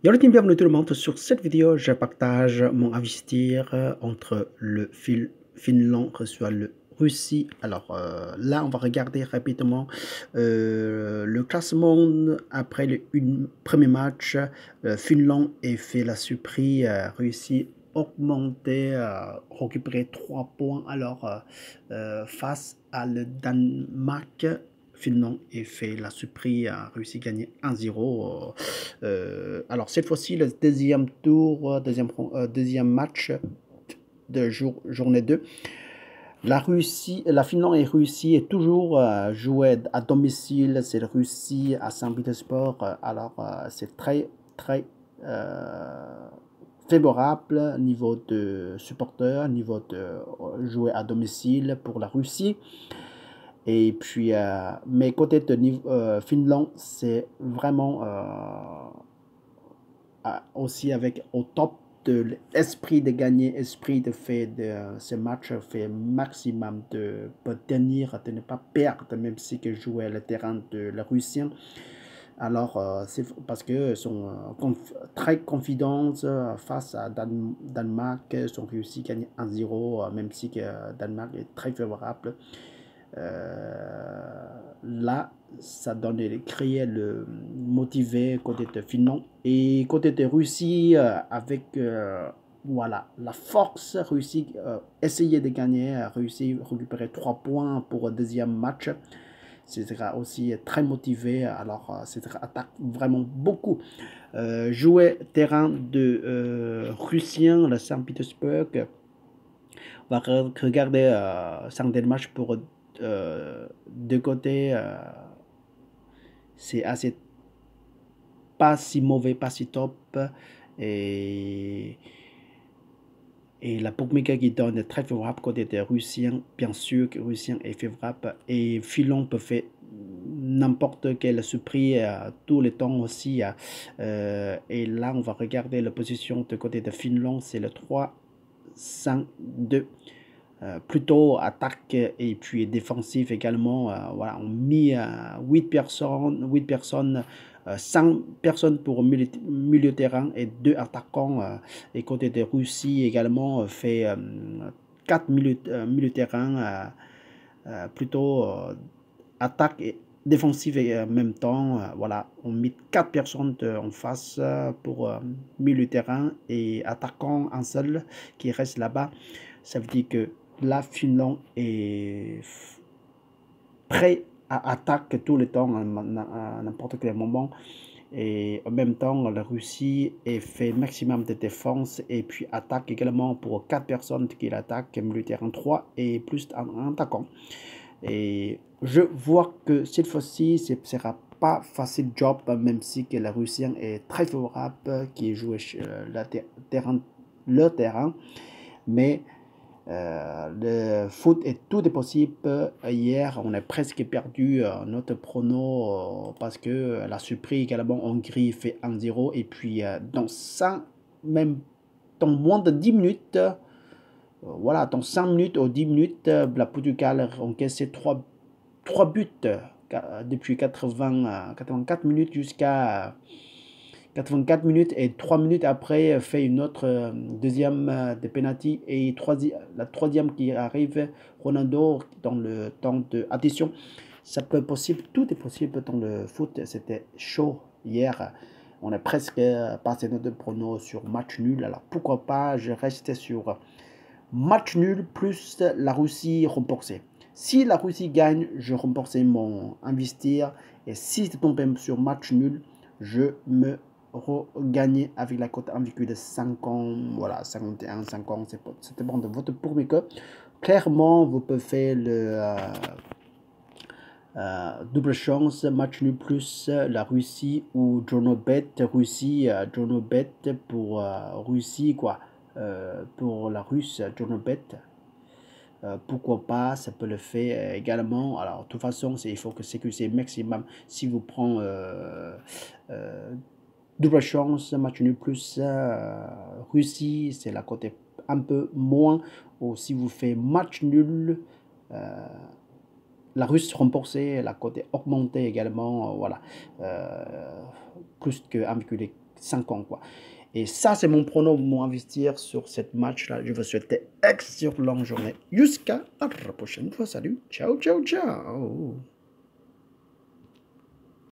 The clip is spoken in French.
Yo les team, bienvenue tout le monde. Sur cette vidéo, je partage mon investir entre le Finlande reçoit le Russie. Alors là, on va regarder rapidement le classement après le premier match. Finlande a fait la surprise, Russie augmenté, récupéré 3 points. Alors face à le Danemark, Finlande a fait la surprise, Russie gagné 1-0. Alors cette fois-ci, le deuxième tour, deuxième match de journée 2. La Finlande et Russie est toujours joué à domicile. C'est la Russie à Saint-Pétersbourg. Alors c'est très favorable niveau de supporters, niveau de jouer à domicile pour la Russie. Et puis, mais côté de Finlande, c'est vraiment aussi avec au top de l'esprit de gagner, esprit de faire de ce match, fait maximum de tenir, de ne pas perdre, même si que jouer le terrain de la Russie. Alors, c'est parce que sont très confidents face à Danemark, sont réussi à gagner 1-0, même si que Danemark est très favorable. Là, ça donne créer le motivé côté de Finlande et côté de Russie avec voilà la force Russie essayer de gagner, réussir à récupérer 3 points pour le deuxième match. C'est aussi très motivé. Alors c'est attaque vraiment beaucoup. Jouer terrain de Russien, le Saint-Pétersbourg. On va regarder 5 matchs pour deux côtés. C'est assez pas si mauvais, pas si top. Et, et la bookmaker qui donne très favorable côté des Russiens. Bien sûr que Russien est favorable. Et Filon peut faire n'importe quel surprise tous les temps aussi. Et là, on va regarder la position de côté de Finlande. C'est le 3-5-2. Plutôt attaque et puis défensif également. Voilà, on mis 8 personnes, 5 personnes pour milieu terrain et 2 attaquants. Et côté de Russie également fait 4 milieu terrain, plutôt attaque et défensive et en même temps. Voilà, on met 4 personnes en face pour milieu terrain et attaquant un seul qui reste là-bas. Ça veut dire que la Finlande est prêt à attaquer tout le temps à n'importe quel moment. Et en même temps, la Russie est fait maximum de défense et puis attaque également pour 4 personnes qui l'attaquent, milieu terrain 3 et plus un attaquant. Et je vois que cette fois-ci, ce ne sera pas facile job, même si que la Russie est très favorable, qui joue le terrain. Mais le foot est tout est possible. Hier, on a presque perdu notre prono parce que la surprise également, Hongrie fait 1-0. Et puis, même dans moins de 10 minutes, voilà, dans 5 minutes ou 10 minutes, la Portugal a encaissé 3 buts depuis 84 minutes jusqu'à 84 minutes et 3 minutes après fait une autre deuxième de penalty et la troisième qui arrive, Ronaldo dans le temps d'addition. Ça peut possible, tout est possible dans le foot. C'était chaud hier. On a presque passé notre prono sur match nul. Alors pourquoi pas, je reste sur match nul plus la Russie remboursée. Si la Russie gagne, je rembourse mon investir. Et si je tombe sur match nul, je me regagner avec la cote 1,50, voilà, 51, 50, c'est dépend de votre public. Clairement, vous pouvez faire le double chance, match nul plus la Russie ou Jonobet, Russie, Jonobet pour Russie, quoi. Pour la Russe, Jonobet. Pourquoi pas, ça peut le faire également. Alors, de toute façon, il faut que sécuriser maximum. Si vous prenez double chance, match nul plus Russie, c'est la côté un peu moins. Ou si vous faites match nul, la Russe renforcée, la cote est augmentée également, voilà, plus que 1,5 ans, quoi. Et ça, c'est mon prono pour investir sur cette match-là. Je vous souhaite une excellente journée. Jusqu'à la prochaine fois. Salut. Ciao, ciao, ciao.